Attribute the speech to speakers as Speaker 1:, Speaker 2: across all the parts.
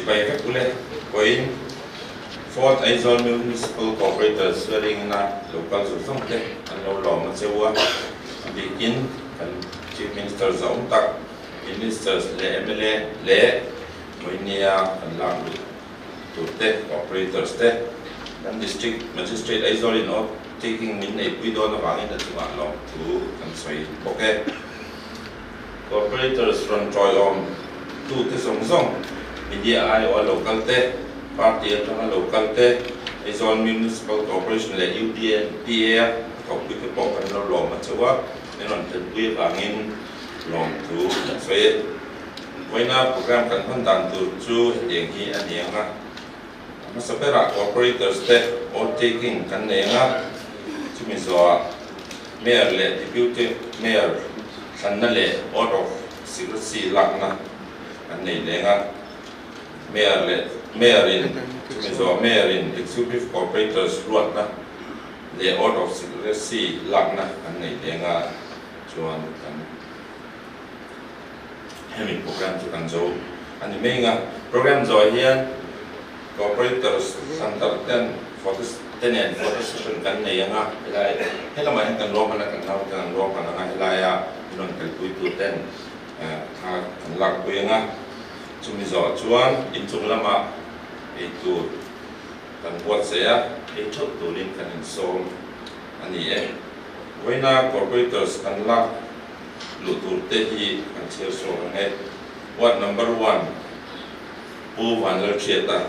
Speaker 1: Sipai ka pule Vawiin fourth Aizawl Municipal Corporator swearing na local society awmloh zawhah begin kan Chief Minister tak ministers le MLA le moinia kan Lakluh turte operators te dan District Magistrate Aizawl in taking min ei pui don avangin awmloh Thu kan soi okay Corporators from Troyom tu te song media ai o local te party atanga local te Aizawl Municipal Corporation le UDN PA ko ke po kan lo ma chawa enon te pui avangin long tu so Vawiin program kan phan dan tu chu eng hi anianga masapera corporators te all taking kan nenga chumi so mayor le deputy mayor sanna le out of secrecy lakna kan nei lenga mayor in chumi so mayor in executive corporators ruatna le out of secrecy lakna kan nei lenga chuan kan hemi program chu kan zo ani menga program zo hian corporators santar ten focus tenen focus session kan nei anga helai helama kan lo mana kan nau kan lo kan anga helaya non kan pui tu ten tha kan lak pui anga chumi zo chuan in chung lama e tu kan buatsaih e chot turin kan in som ani Vawiin corporators kan lak lutur te hi kan cheu so nge what number 1 Pu Vanlalhriata'n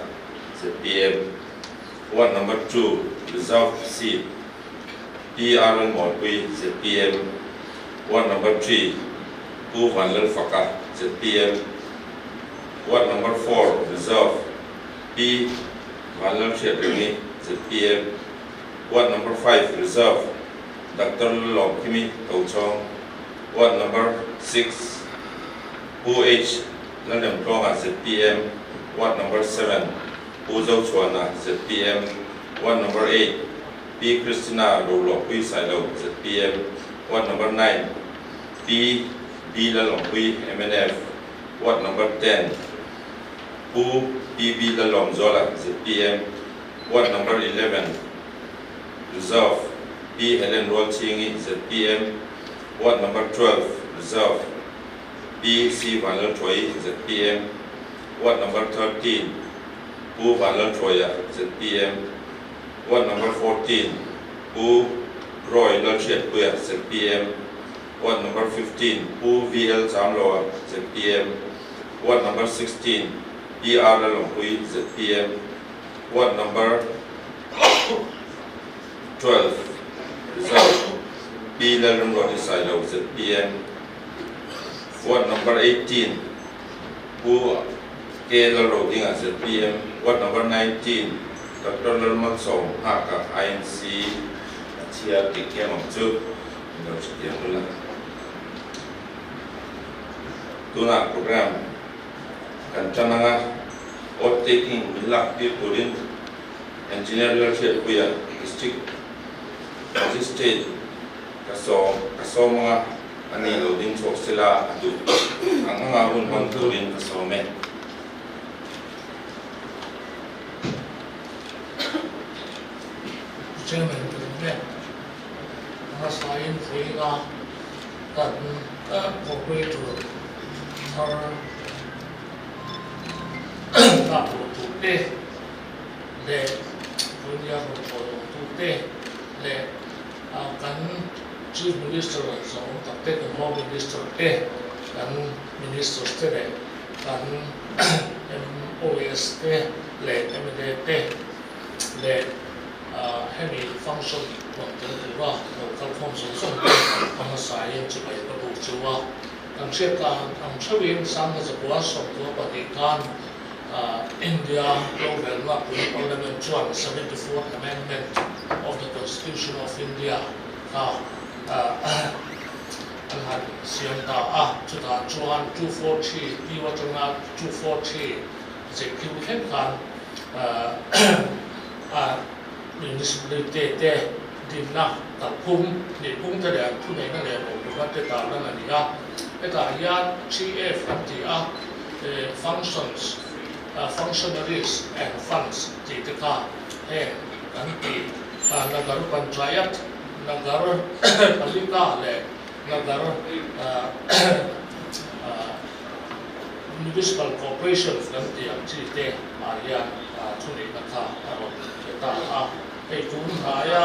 Speaker 1: ZPM what number 2 reserve seat Pi R Lalawmpuii ZPM what number 3 Pu Vanlalfaka ZPM what number 4 reserve Pi Vanlalhriat'an ZPM what number 5 reserve Dr. Lalawmpuiii what number 6 Pu H Lalremtluanga ZPM what number 7 Pu chuan ZPM what number 8 Pi Christina Roluahpuii ZPM what number 9 Pi Lalawmpuii MNF what number 10 Pu Lalawmpuia'n ZPM what number 11 reserve Pi Lalremtluanga ZPM what number 12 reserve Pi Vanlalhruaia ZPM what number 13 Pu Vanlalhruaia ZPM what number 14 Pu Lalhriatpuia'n ZPM what number 15 Pu awmloh ZPM what number 16 Pi R Lalawmpuiii ZPM what number 12 reserve Pi Lalremtluanga ZPM what number 18 Pu K Lalremtluanga ZPM what number 19 Dr. Lalhriatpuia'n INC chia tikia chu no chia tula tuna program kan chananga or taking milak pi purin engineer Lalhriatpuia'n district magistrate kaso mga anilo din so sila adu ang nga hun turin kaso me
Speaker 2: Chairman mga sayin Vawiin kan Corporator Thara Lakluh turte le Vawiin turte le kan Chief Minister takte kan Home Minister te kan Ministers te le kan MOS te le MLA te le hemi function Tiamtuira local function song ang sayin sipai ka bu chuwa ang siya ang Vawiin sang sa buwan song tuwa patikan India Global Parliament chuan 74th Amendment of the Constitution of India ang han siyam ta chuta chuan 243 iwatanga 243 executive kan municipality te dinna tapum ni pung ta le thu nei na le ko te ta na ni ga eta ya chief anti functions functionaries and funds titika he kanti nagar panchayat nagar palika le nagar municipal corporation kan tiamtir te arian thuni nakha arawt ta hei tun haya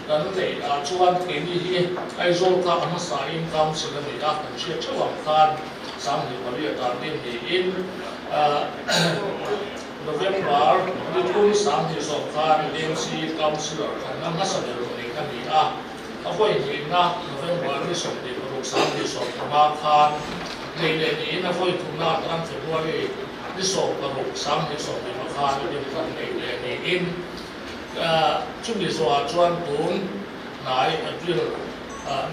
Speaker 2: kan nei chuan keni hi Aizawl ka amasain council ani kan chia chawang khan sang Lalhriatpuia'n ni in November Lakluh sang Sorkar AMC councilor kan amasain ni ani apoi ni na November ni som ni sang Sorkar khan nei ni na foi tuna kan February ni som sang Sorkar ni kan nei ni in chung ni so chuan tun nai April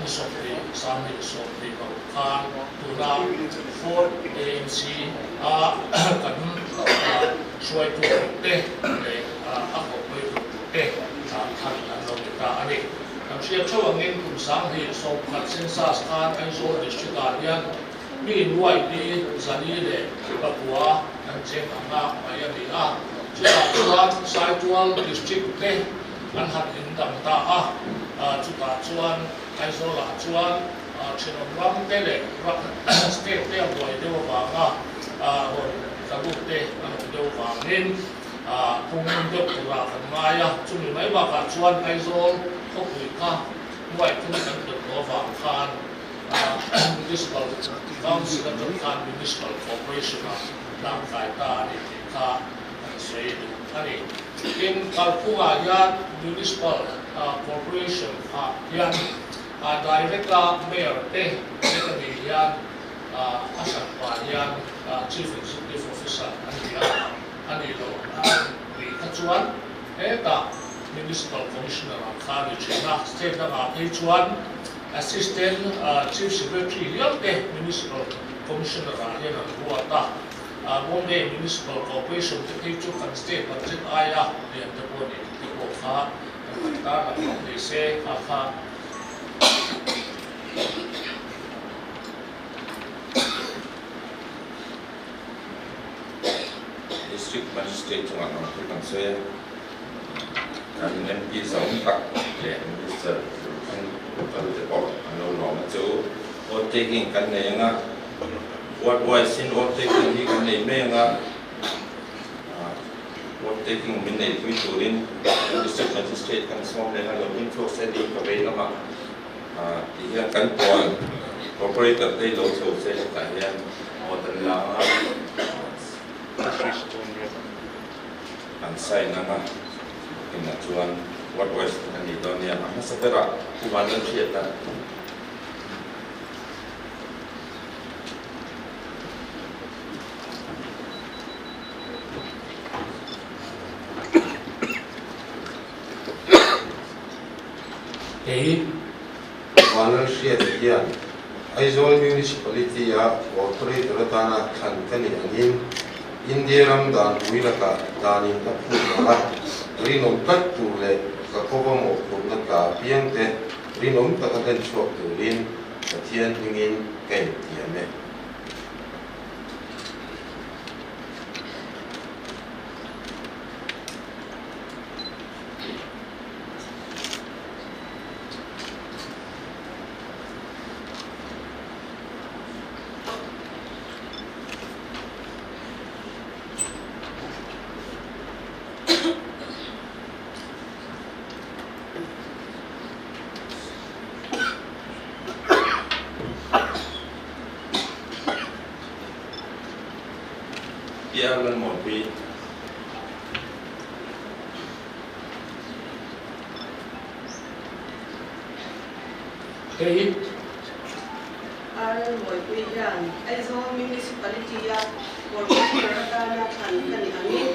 Speaker 2: ni som ni sang khan tuna for AMC kan suai tu te le Corporator te kan lo ta ani kan sia chawangin kum sang hi so khat census khan Aizawl District mi nuai ni zani le Papua kan cheng anga mai ani chuan Aizawl District te an hat in dam ta chuan Aizawl chuan Rinawmna Thu le state te buai deu wanga hon kabu te an deu wangin pungin deu tura kan maya chumi mai ba ka chuan Aizawl khopui ka nuai thun kan do wang khan municipal council kan municipal corporation lang kai ta ni ka sei ani in kalpunga yan municipal corporation yan director mayor te ni yan asan pa yan chief executive officer ani lo ni kachuan eta municipal commissioner khan china state na chuan assistant chief secretary yan te municipal commissioner yan ruata Bombay Municipal Corporation te chu kan state budget aya yan te bo ni te ko kha ta na se kha
Speaker 1: District Magistrate Er kan saya kan MP zawhah le minister kan te ko awmloh chu taking kan nei nga what was in taking hi kan nei me nga taking min nei tui turin District Magistrate kan som le lo info sedi ka ve lama hian kan tuan Corporator te lo chu se ta hian atan la an sai na nga ina chuan what was kan ni don ya ma sa pera Pu Vanlalhriata'n
Speaker 3: Vanlalhriatpuia'n Aizawl Municipality Corporator atana thlan kani angin India dan Uilaka danin apuna Rinawmna Thu le kakobam opna ka piante Rinawmna ka kan chok turin kathian hingin kai tiame
Speaker 1: Pi R Lalawmpuii
Speaker 2: hei
Speaker 4: Lalawmpuii yan Aizawl Municipality Corporator atana thlan kani angin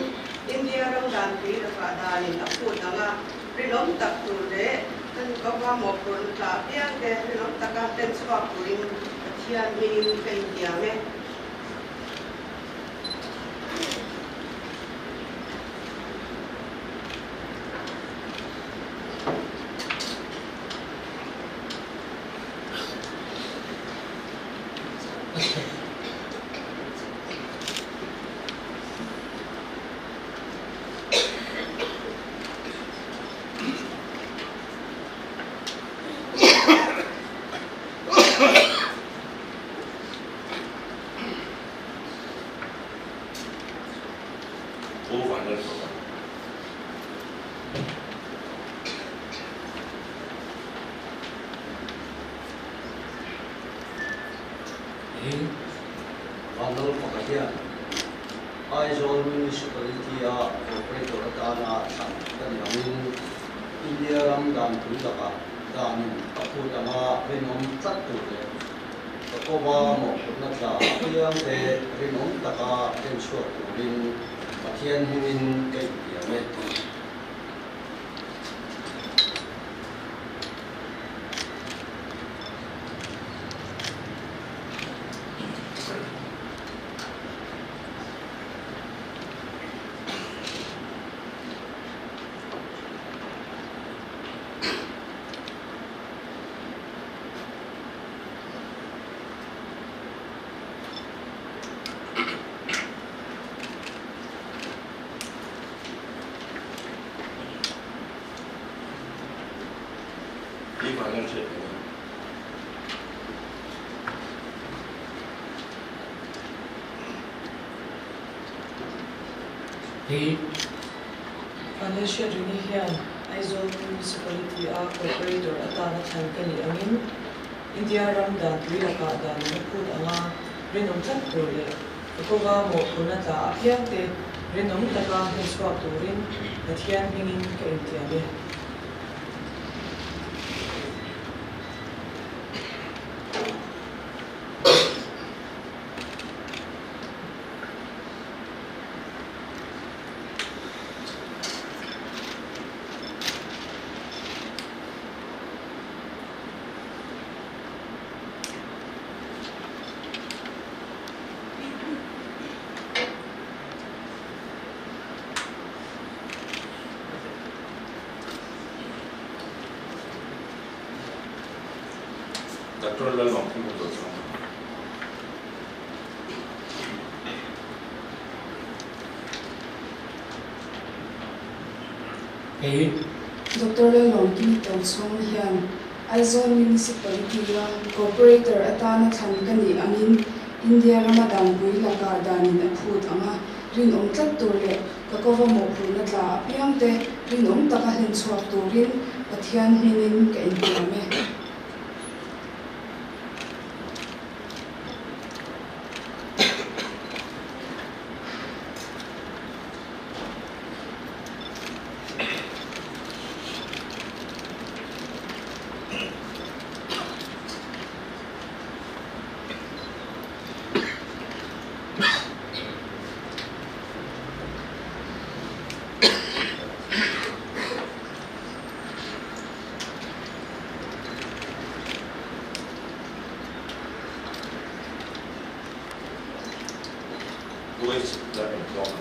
Speaker 4: India dan danin apuna Rinawmna Thu le kan kakobam opna ka piante Rinawmna ka kan chok turin kathian hingin kai tiame
Speaker 2: Hi
Speaker 5: Vanlalhriatpuia'n Aizawl Municipality Corporator Atan India Rinawmna Thu Pu Vanlalhriat'an Corporator Pu Vanlalhruaia
Speaker 6: Financial Rinawmna Thu Aizawl Municipality Corporator Atan India Rinawmna Thu Rinawmna Thu Kakova mo kunata apyate Rinawmna Thu henswa turin athian hingin kaintiame.
Speaker 1: Dr. Lalhriatpuia'n.
Speaker 7: Dr. Lalhriatpuia'n Aizawl Municipality Corporator Atan India Rinawmna Thu Rinawmna Thu Kakova mo kunata apyate Rinawmna Thu henswa turin athian hingin kaintiame.
Speaker 1: Pu H Lalremtluanga.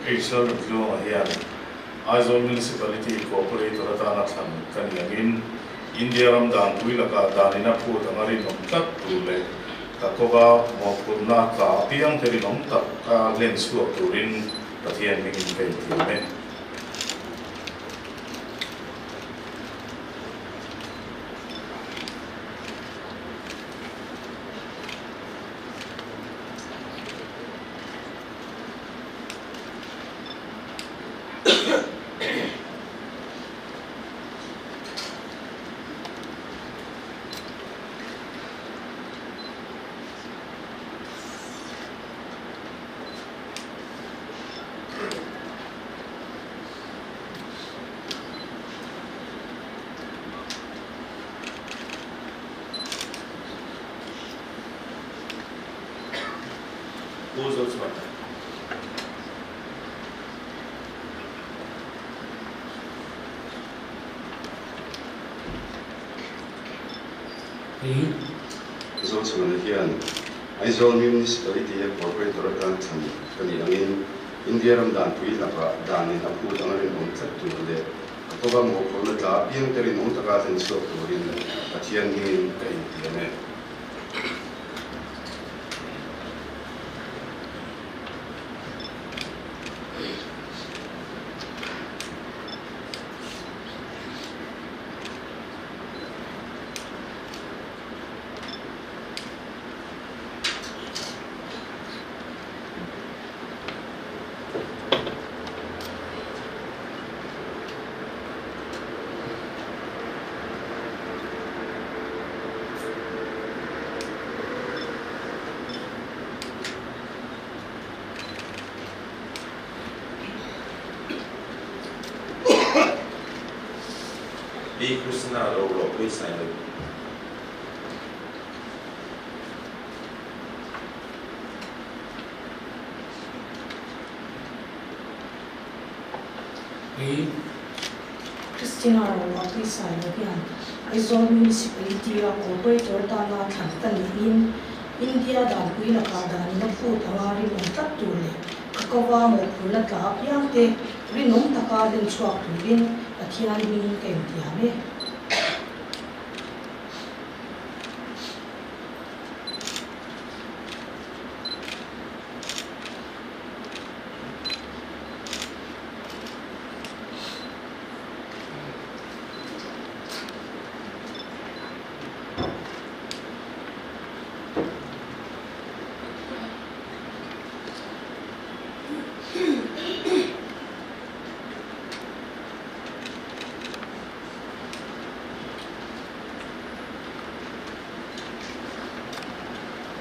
Speaker 8: Aizawl District Aizawl Municipality Corporator Atan India Rinawmna Thu Rinawmna Thu Rinawmna Thu Kakova mo kunata apyate Rinawmna Thu henswa turin athian hingin kaintiame.
Speaker 1: Who's also not?
Speaker 3: Aizawl Municipality Corporator Atan India Rinawmna Thu Rinawmna Thu Kakova mo kunata apyate Rinawmna Thu henswa turin athian hingin kaintiame.
Speaker 1: Pi Christina Roluahpui'i sign.
Speaker 6: Christina Roluahpui'i sign again. Aizawl Municipality Corporator Tana Thankan India dan Pu Vanlalhriata'n Pu Vanlalhriata'n tule kakawa mo pula ka yang te rinom taka den chuak tulin athian min kem tiame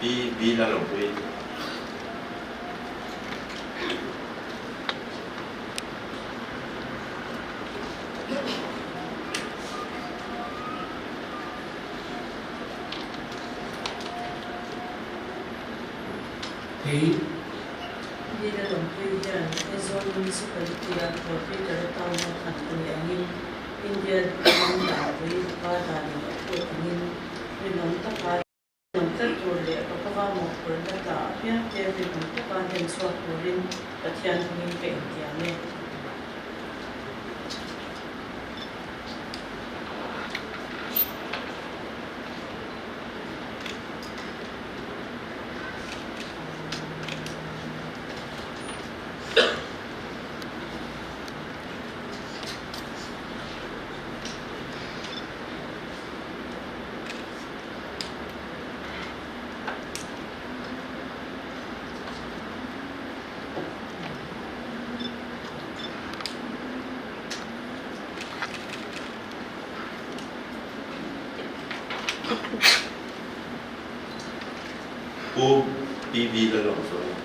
Speaker 1: Pi Vanlalhruaia.
Speaker 6: Lalawmpuii yan Aizawl Municipality Corporator Pu India Lalhriatpuia'n rinom taka tule kakawa mo pula ka yang te rinom taka den chuak tulin athian min kem tiame
Speaker 1: Pu Vanlalhruaia.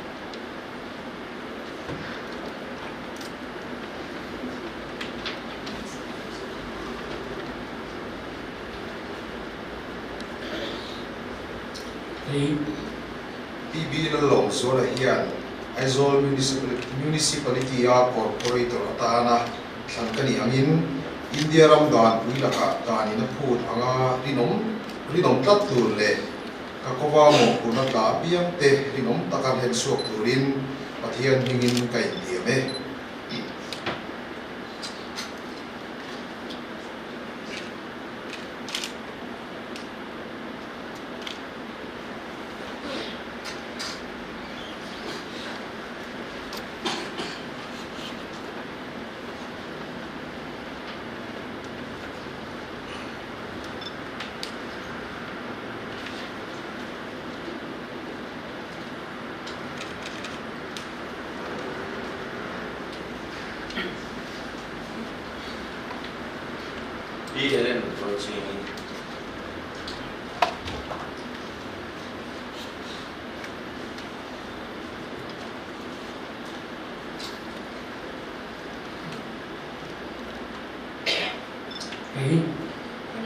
Speaker 3: Pi Vanlalhruaia Aizawl Municipality Corporator atana thlan India Pu Vanlalhriata'n Pu rinom tule kakawa mo pula ka yang te rinom taka den chuak tulin athian min kem tiame
Speaker 1: Pi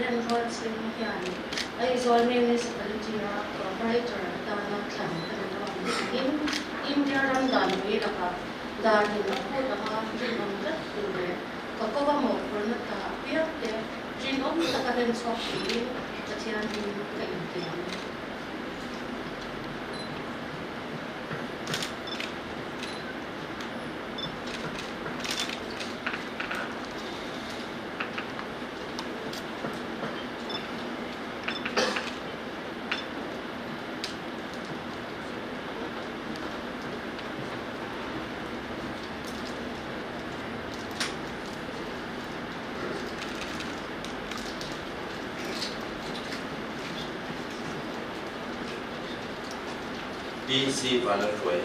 Speaker 1: Lalhriatpuia'n.
Speaker 9: Aizawl Municipality Corporator Tana Thankan India Pu Vanlalhriata'n tule kakawa mo pula ka yang te rinom taka den chuak tulin athian min kem tiame
Speaker 1: Pi Vanlalhruaia.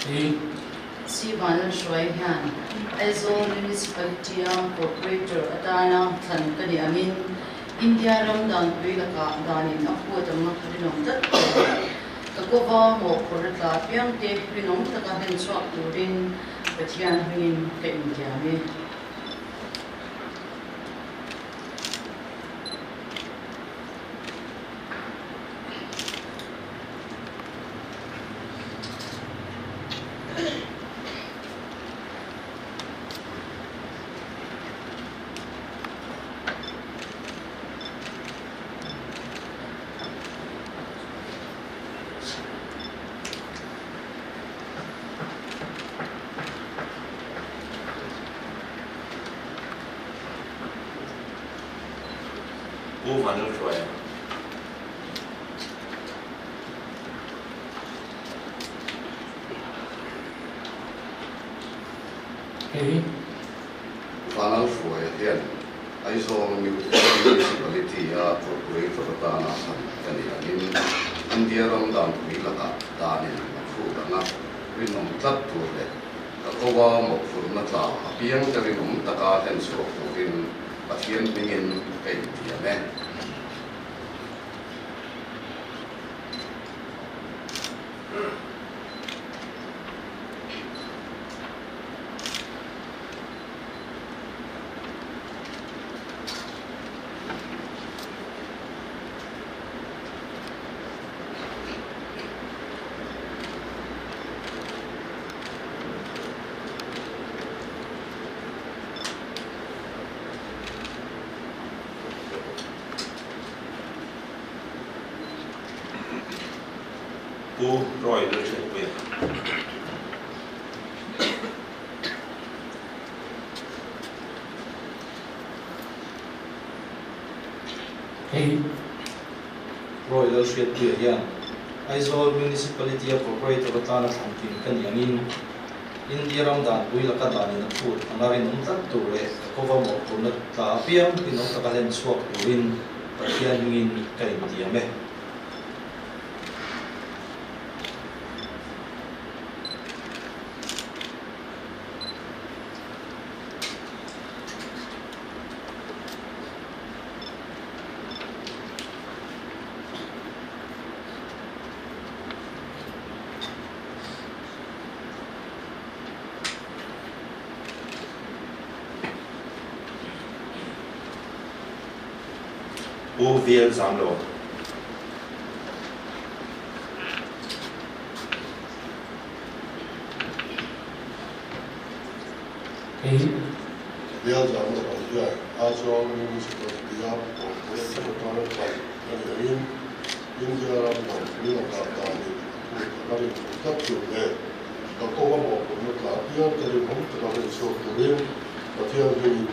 Speaker 10: Pu Vanlalhruaia Aizawl Municipality Corporator atana thlan
Speaker 9: India Rinawmna Thu danin atanga Rinawmna Thu kakova mo Lalhriatpuia'n Rinawmna Thu chuan turin tiamtir tiamtir.
Speaker 1: Pu Vanlalhruaia.
Speaker 3: Vanlalhruaia Aizawl Municipality Corporator India Rinawmna Thu Rinawmna Thu kakova mo apiang Rinawmna Thu turin avangin tiamtir.
Speaker 1: Pu Lalhriatpuia'n.
Speaker 10: Lalhriatpuia'n Aizawl Municipality Corporator Pu India Rinawmna Thu Rinawmna Thu kakova mo apiang Rinawmna Thu turin avangin tiamtir.
Speaker 1: Pu Vanlalhruaia.
Speaker 11: Aizawl Municipality Corporator India Rinawmna Thu kakova mo Lalhriatpuia'n Rinawmna Thu turin tiamtir tiamtir.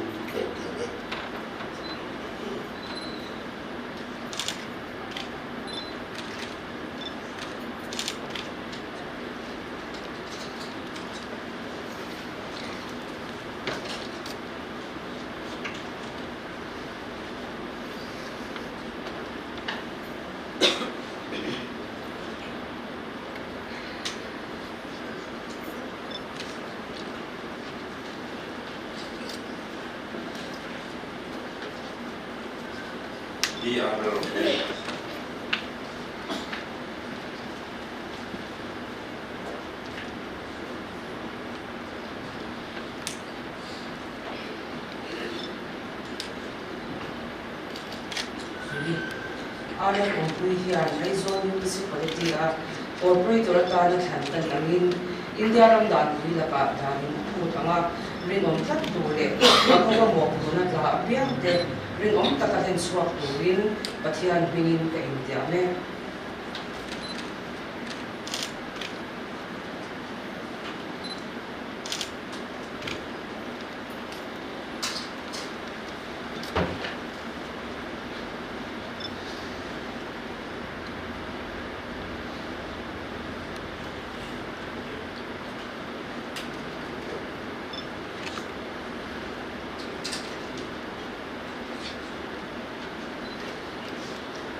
Speaker 1: Pi R Lalawmpuii.
Speaker 6: Pu Aizawl Municipality Corporator India Rinawmna Thu Rinawmna Thu kakova mo apiang Rinawmna Thu turin avangin tiamtir.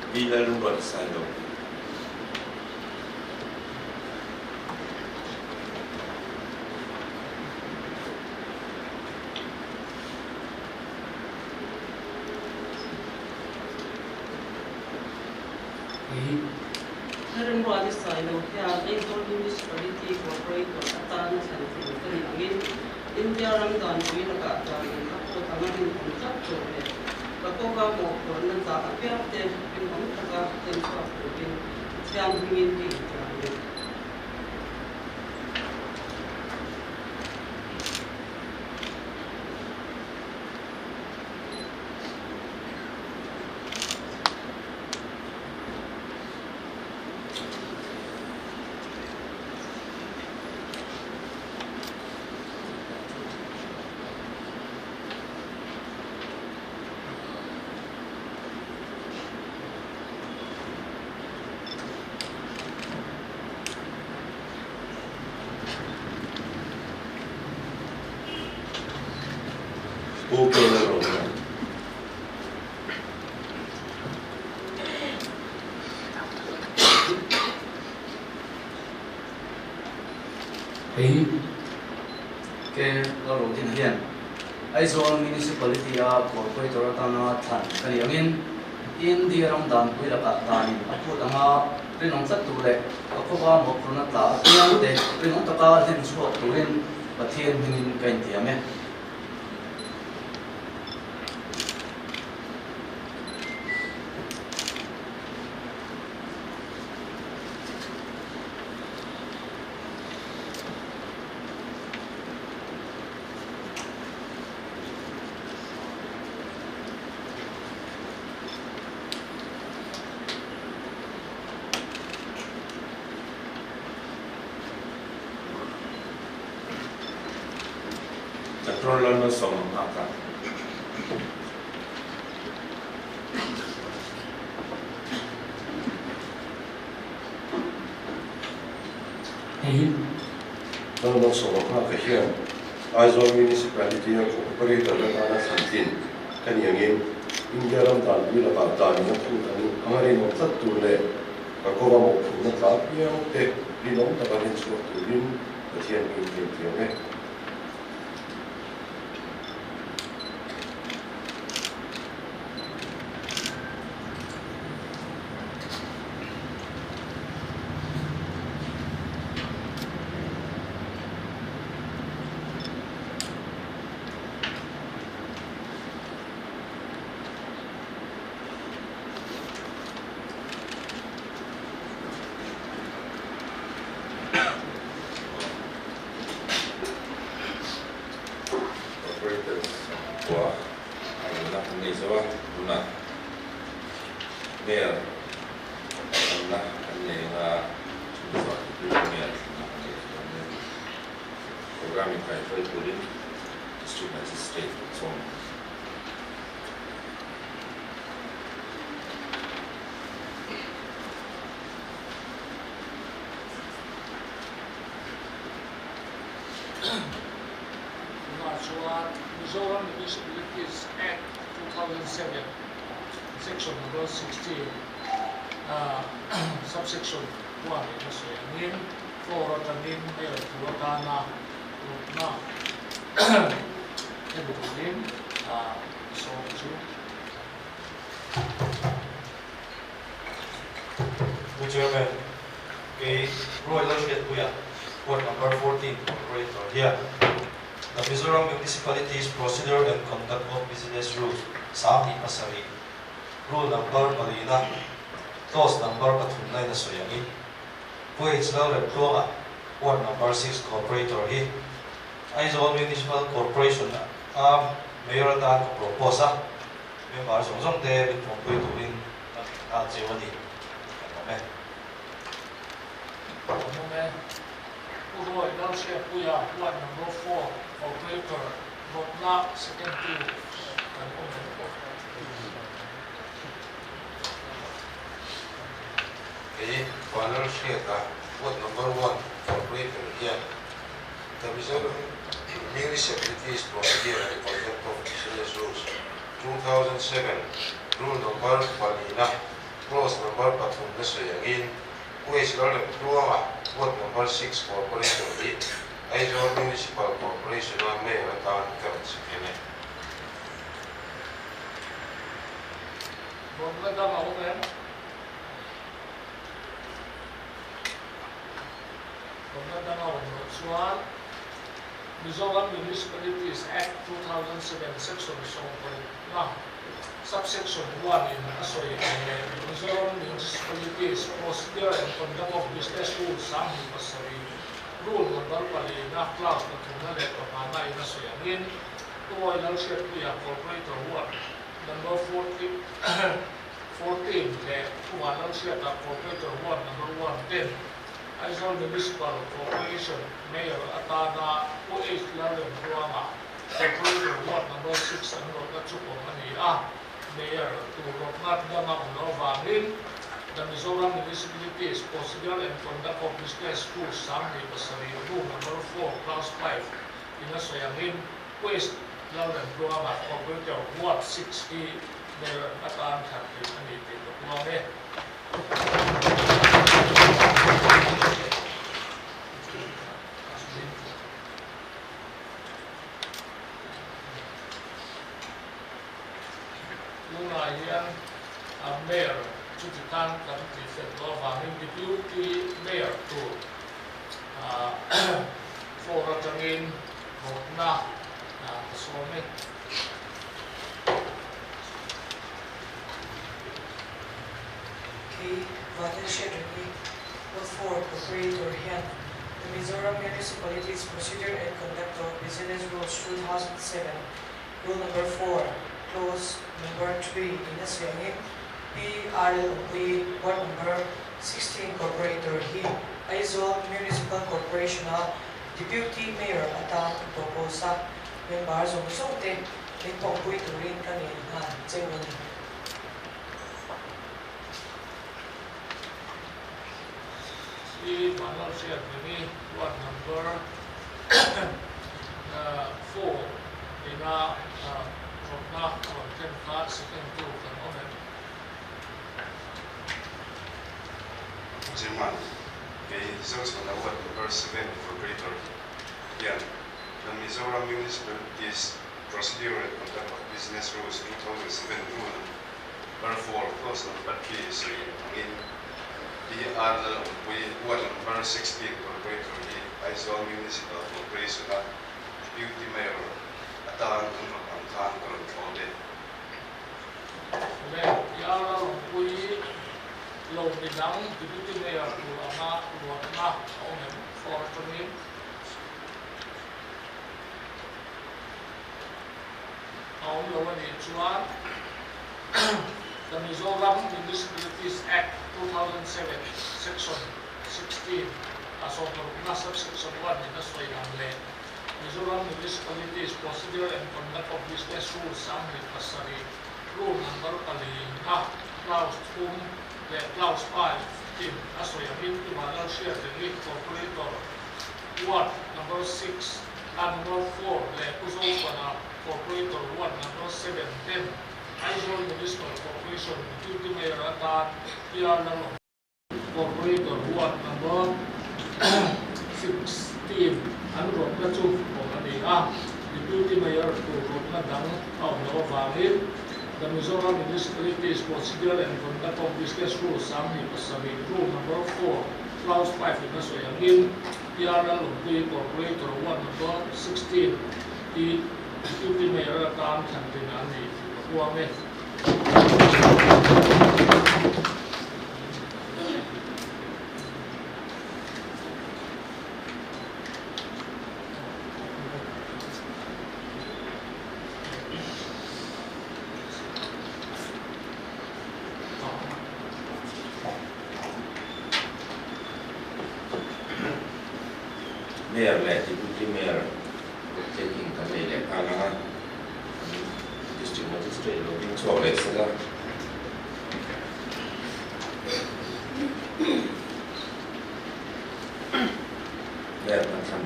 Speaker 1: Bilang buatsaih.
Speaker 4: Wadi Silo, Aizawl Municipality Corporator Atana Sanfin, India Ramadan Wilaka, Lakluh Tamarin Chutu, Lakova Moko, Nanta, Piate, in Omtaka, and Sorkar, Tiamtuira.
Speaker 3: Pu Vanlalhruaia.
Speaker 5: Ke lalong din hian Aizawl Municipality Corporator Atan kaniangin India Ramadan Wilaka aputanga rinong tatule akova mo prunata tiamte rinong taka din suwa turin pathian hingin kain tiame
Speaker 1: Controller na zawhah.
Speaker 3: Lalong zawhah kahian Aizawl Municipality Corporator Rin kaniangin India Ramadan Wilaka dani na putani angarin ng tatule kakova mo na tapiang te rinong takahin suwa turin pathian hingin tiame.
Speaker 1: Vawiin, District Magistrate Er.
Speaker 2: Chuan, Mizoram Municipalities Act 2007, Section number 16, subsection 1, Rin Floratanin, Tuatana, Rin, so
Speaker 10: Chairman, Roy Lalhriatpuia'n, Court number 14, Corporator here. The Mizoram Municipalities Procedure and Conduct of Business Rules, Sahi Pasari. Rule number Malina, Clause number Patunay na Soyangi. Pu H Lalremtluanga, Court number 6, Corporator here. Aizawl Municipal Corporation, Mayor atan proposa. Member Song de Pui Turin, Jiwani.
Speaker 2: Roy Lalhriatpuia'n, One number 4, Corporator Pu second two.
Speaker 3: Pu Vanlalhriata'n, Ward number 1, Corporator here. The Mizoram Municipalities Procedure and Conduct of Business Rules, 2007, Rule number Malina, Clause number Patunay na Soyangi. Pu H Lalremtluanga, Ward number 6, Corporator Pi Aizawl Municipal Corporation Mayor atan Karatsikene.
Speaker 2: na danga awmloh chuan Mizoram Municipalities Act 2007 Section na Subsection 1 in asoi Mizoram Municipalities Procedure and Conduct of Business Rules sang pasari rule number pali na clause na thuna le pamana in asoi angin tuwa Lalhriatpuia'n Corporator number 14 le Pu Vanlalhriata'n Corporator number 110 Aizawl Municipal Corporation Mayor atana Pu H Lalremtluanga Corporator number 6 awmloh na chupong Mayor to Roknat danga awmloh avangin the Mizoram Municipalities Procedure and Conduct of Business Rules sang pasari rule number 4 clause 5 in asoi angin Pu H Lalremtluanga Corporator 6 Mayor atan thakin ani te Mayor chutu kan kan ti avangin deputy mayor to for atangin na some
Speaker 6: Watershed for Corporator Pi the Mizoram Municipalities Procedure and Conduct of Business Rules 2007 Rule number 4 Clause number 3 in asoi Pi R Lalawmpuii Ward number 16 Corporator Pi Aizawl Municipal Corporation Deputy Mayor atan proposa member zong Pui turin kanin Vawiin
Speaker 2: Pu Vanlalhriatpuia'n ward number 4 ina Rokna Rokna second to kan omen
Speaker 12: German, Aizawl ward number 7 Corporator Pi the Mizoram Municipalities Procedure and Conduct of Business Rules 2007 Rule number 4 clause number 3 so angin Pi R Lalawmpuii ward number 16 Corporator Pi Aizawl Municipal Corporation Deputy Mayor atan ang thlan karon thode
Speaker 2: le Pi R Lalawmpuii lo midang deputy mayor to Rokna omen for tunin awmloh ani chuan the Mizoram Municipalities Act 2007 Section 16 na subsection 1 in asoi le Mizoram Municipalities Procedure and Conduct of Business Rules sang pasari rule number pali clause 2 le clause 5 in asoi angin Pu Vanlalhriata'n Corporator number 6 and number 4 le Aizawl Corporator number 7 10 Aizawl Municipal Corporation Deputy Mayor atan Pi R Lalawmpuii Corporator number 16 awmloh na chupong Deputy Mayor to Rokna dang awmloh avangin the Mizoram Municipalities Procedure and Conduct of Business Rules sang pasari rule number 4 clause 5 in asoi angin Pi R Lalawmpuii Corporator number 16 Deputy Mayor atan thakin ani te
Speaker 1: Mayor le deputy mayor taking kan le kalanga district magistrate lo ding chok le sala mayor na kan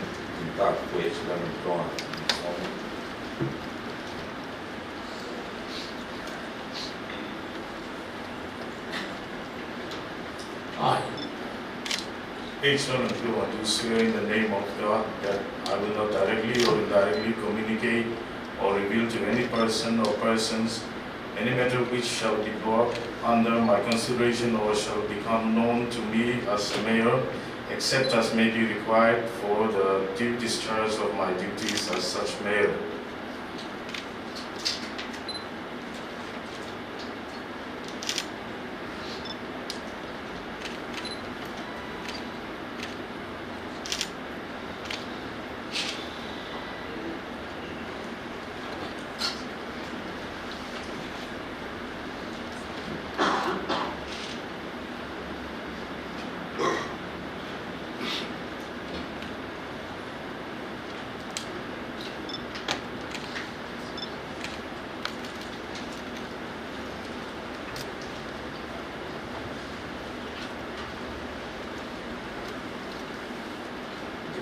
Speaker 1: ta Pu H Lalremtluanga
Speaker 8: Aizawl District I do swear in the name of God that I will not directly or indirectly communicate or reveal to any person or persons any matter which shall be brought under my consideration or shall become known to me as a mayor except as may be required for the due discharge of my duties as such mayor.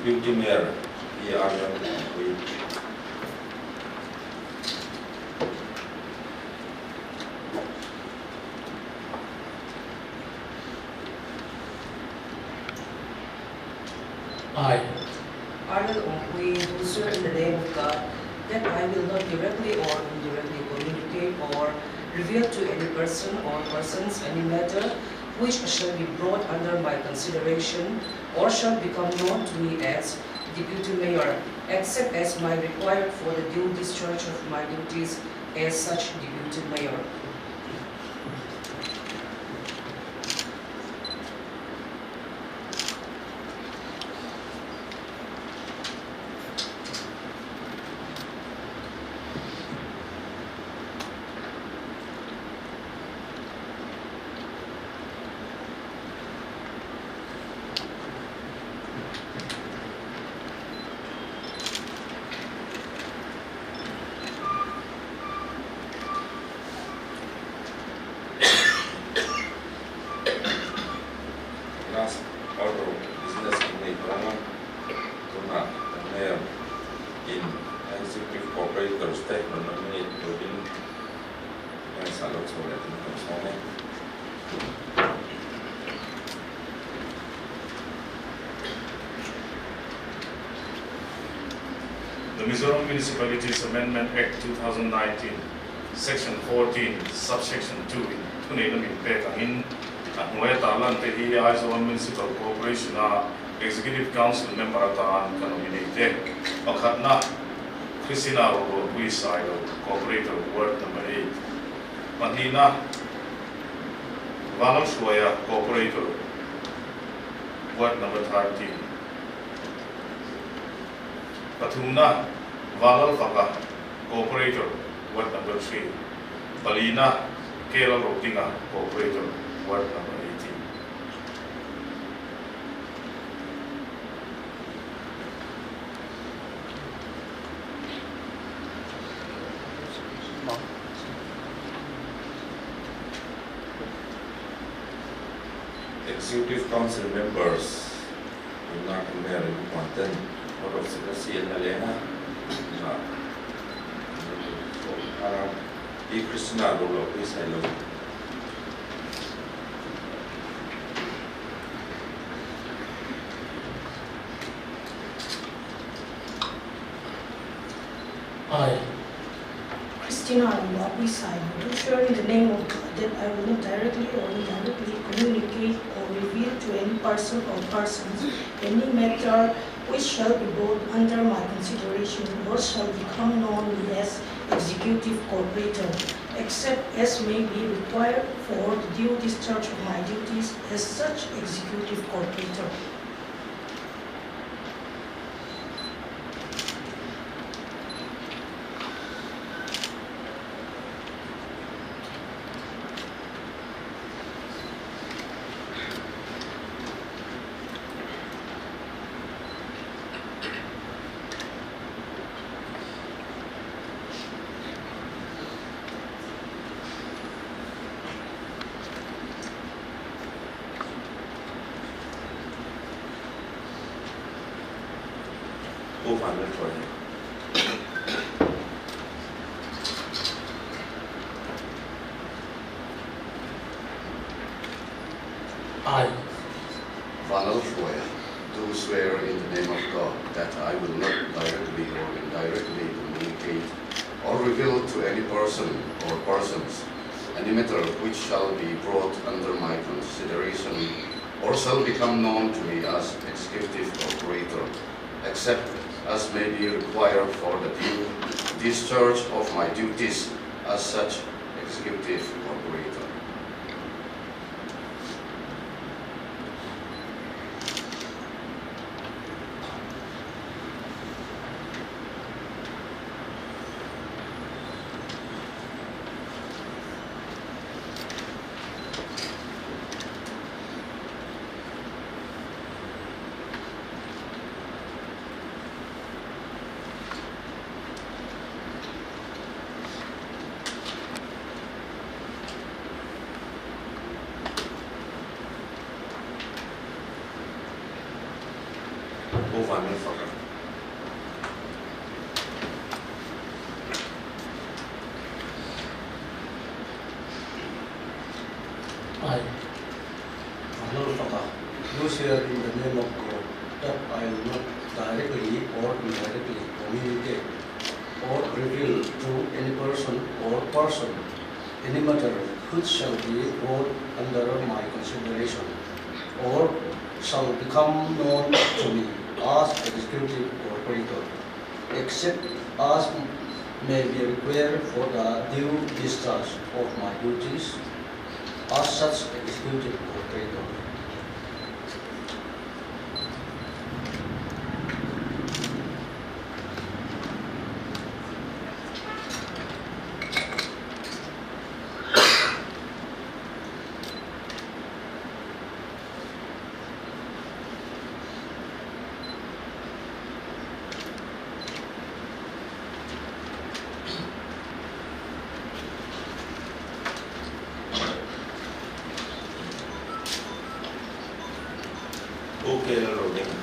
Speaker 1: Deputy Mayor Pi R Lalawmpuiii.
Speaker 2: I,
Speaker 13: R Lalawmpuiii, do swear in the name of God that I will not directly or indirectly communicate or reveal to any person or persons any matter which shall be brought under my consideration or shall become known to me as Deputy Mayor, except as my required for the due discharge of my duties as such Deputy Mayor.
Speaker 1: Last order of business in the Mayor in Executive Corporator statement nominate Vawiin as allowed so that it comes home.
Speaker 8: The Mizoram Municipalities Amendment Act 2019, Section 14, Subsection 2, Rinawmna Thu, Aizawl Municipal Corporation Executive Council Member Atan nominated Pakhatna Christina Roluahpuiii, Corporator Ward Number 8. Manina Vanlalhruaia, Corporator Ward Number 13. Pathumna Vanlalfaka, Corporator Ward Number 3. Balina Lalremtluanga, Corporator Ward Number 18.
Speaker 1: Executive Council members, Rinawmna Thu, Board of Secrecy and Alena, Pi Christina Roluahpuiii.
Speaker 2: I,
Speaker 6: Christina Roluahpuiii, do swear in the name of God that I will not directly or indirectly communicate or reveal to any person or persons any matter which shall be brought under my consideration or shall become known as Executive Corporator, except as may be required for the due discharge of my duties as such Executive Corporator.
Speaker 1: Pu Vanlalhruaia.
Speaker 2: I,
Speaker 14: Vanlalhruaia, do swear in the name of God that I will not directly or indirectly communicate or reveal to any person or persons any matter which shall be brought under my consideration or shall become known to me as Executive Corporator, except as may be required for the due discharge of my duties as such Executive Corporator.
Speaker 1: Pu Vanlalhruaia.
Speaker 15: Vanlalhruaia. Do swear in the name of God that I will not directly or indirectly communicate or reveal to any person or person any matter which shall be brought under my consideration or shall become known to me as Executive Corporator, except as may be required for the due discharge of my duties as such Executive Corporator.
Speaker 1: Pu K Lalremtluanga.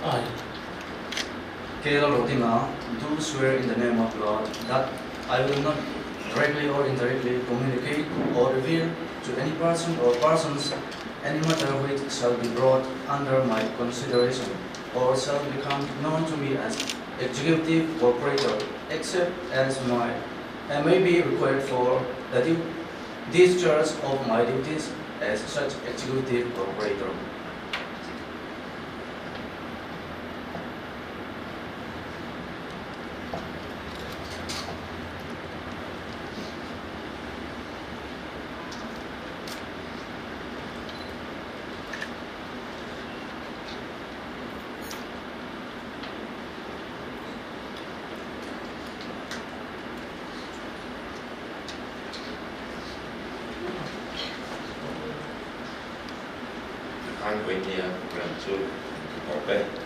Speaker 2: I,
Speaker 5: K Lalremtluanga, do swear in the name of God that I will not directly or indirectly communicate or reveal to any person or persons any matter which shall be brought under my consideration or shall become known to me as Executive Corporator, except as may be required for the due discharge of my duties as such Executive Corporator.
Speaker 1: Vawiin here, Program 2, Corporator.